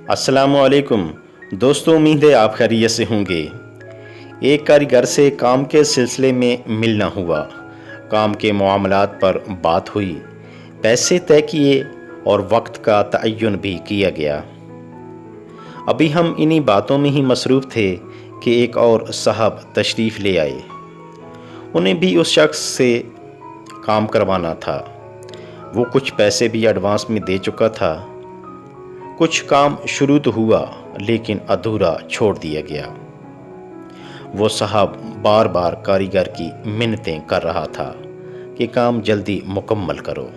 السلام علیکم دوستوں، امید ہے آپ خیریت سے ہوں گے۔ ایک کاریگر سے کام کے سلسلے میں ملنا ہوا، کام کے معاملات پر بات ہوئی، پیسے طے کیے اور وقت کا تعین بھی کیا گیا۔ ابھی ہم انہی باتوں میں ہی مصروف تھے کہ ایک اور صاحب تشریف لے آئے۔ انہیں بھی اس شخص سے کام کروانا تھا۔ وہ کچھ پیسے بھی ایڈوانس میں دے چکا تھا۔ کچھ کام شروع تو ہوا لیکن ادھورا چھوڑ دیا گیا۔ وہ صاحب بار بار کاریگر کی منتیں کر رہا تھا کہ کام جلدی مکمل کرو۔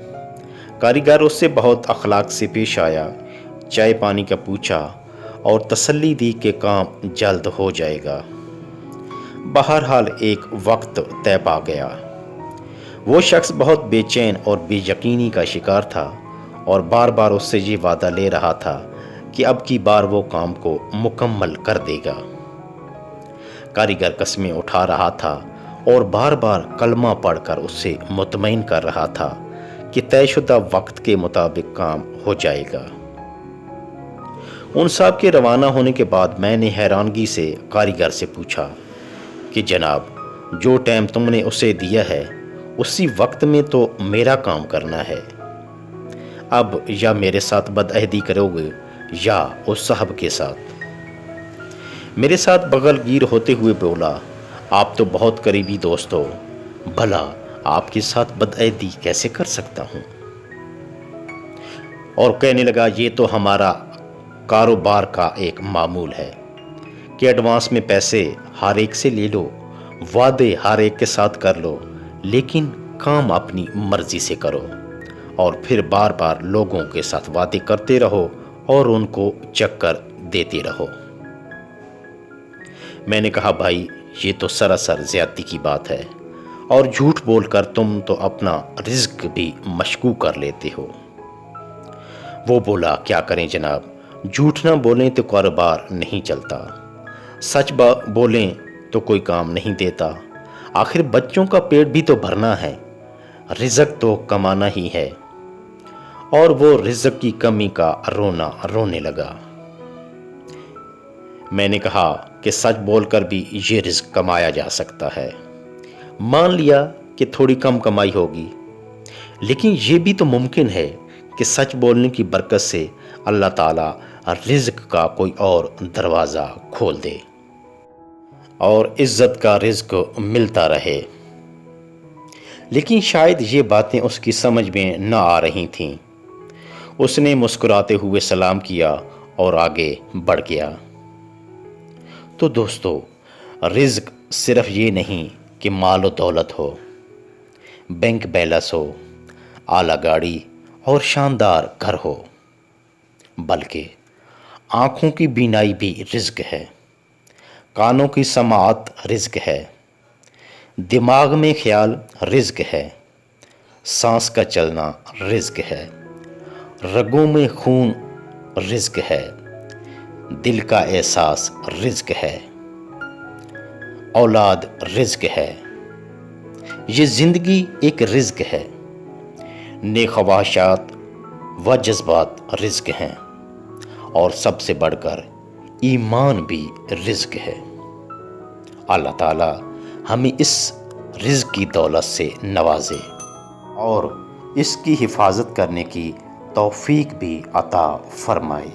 کاریگر اس سے بہت اخلاق سے پیش آیا، چائے پانی کا پوچھا اور تسلی دی کہ کام جلد ہو جائے گا۔ بہرحال ایک وقت طے پا گیا۔ وہ شخص بہت بے چین اور بے یقینی کا شکار تھا اور بار بار اس سے یہ وعدہ لے رہا تھا کہ اب کی بار وہ کام کو مکمل کر دے گا۔ کاریگر قسمیں اٹھا رہا تھا اور بار بار کلمہ پڑھ کر اس سے مطمئن کر رہا تھا کہ طے شدہ وقت کے مطابق کام ہو جائے گا۔ ان صاحب کے روانہ ہونے کے بعد میں نے حیرانگی سے کاریگر سے پوچھا کہ جناب، جو ٹائم تم نے اسے دیا ہے اسی وقت میں تو میرا کام کرنا ہے۔ اب یا میرے ساتھ بدعہدی کرو گے یا اس صاحب کے ساتھ۔ میرے ساتھ بغل گیر ہوتے ہوئے بولا، آپ تو بہت قریبی دوست ہو، بھلا آپ کے ساتھ بدعہدی کیسے کر سکتا ہوں؟ اور کہنے لگا، یہ تو ہمارا کاروبار کا ایک معمول ہے کہ ایڈوانس میں پیسے ہر ایک سے لے لو، وعدے ہر ایک کے ساتھ کر لو، لیکن کام اپنی مرضی سے کرو اور پھر بار بار لوگوں کے ساتھ وعدے کرتے رہو اور ان کو چکر دیتے رہو۔ میں نے کہا، بھائی یہ تو سراسر زیادتی کی بات ہے اور جھوٹ بول کر تم تو اپنا رزق بھی مشکوک کر لیتے ہو۔ وہ بولا، کیا کریں جناب، جھوٹ نہ بولیں تو کاروبار نہیں چلتا، سچ بولیں تو کوئی کام نہیں دیتا، آخر بچوں کا پیٹ بھی تو بھرنا ہے، رزق تو کمانا ہی ہے۔ اور وہ رزق کی کمی کا رونے لگا۔ میں نے کہا کہ سچ بول کر بھی یہ رزق کمایا جا سکتا ہے۔ مان لیا کہ تھوڑی کم کمائی ہوگی، لیکن یہ بھی تو ممکن ہے کہ سچ بولنے کی برکت سے اللہ تعالیٰ رزق کا کوئی اور دروازہ کھول دے اور عزت کا رزق ملتا رہے۔ لیکن شاید یہ باتیں اس کی سمجھ میں نہ آ رہی تھیں۔ اس نے مسکراتے ہوئے سلام کیا اور آگے بڑھ گیا۔ تو دوستو، رزق صرف یہ نہیں کہ مال و دولت ہو، بینک بیلنس ہو، اعلیٰ گاڑی اور شاندار گھر ہو، بلکہ آنکھوں کی بینائی بھی رزق ہے، کانوں کی سماعت رزق ہے، دماغ میں خیال رزق ہے، سانس کا چلنا رزق ہے، رگوں میں خون رزق ہے، دل کا احساس رزق ہے، اولاد رزق ہے، یہ زندگی ایک رزق ہے، نیک خواہشات و جذبات رزق ہیں، اور سب سے بڑھ کر ایمان بھی رزق ہے۔ اللہ تعالیٰ ہمیں اس رزق کی دولت سے نوازے اور اس کی حفاظت کرنے کی توفیق بھی عطا فرمائے۔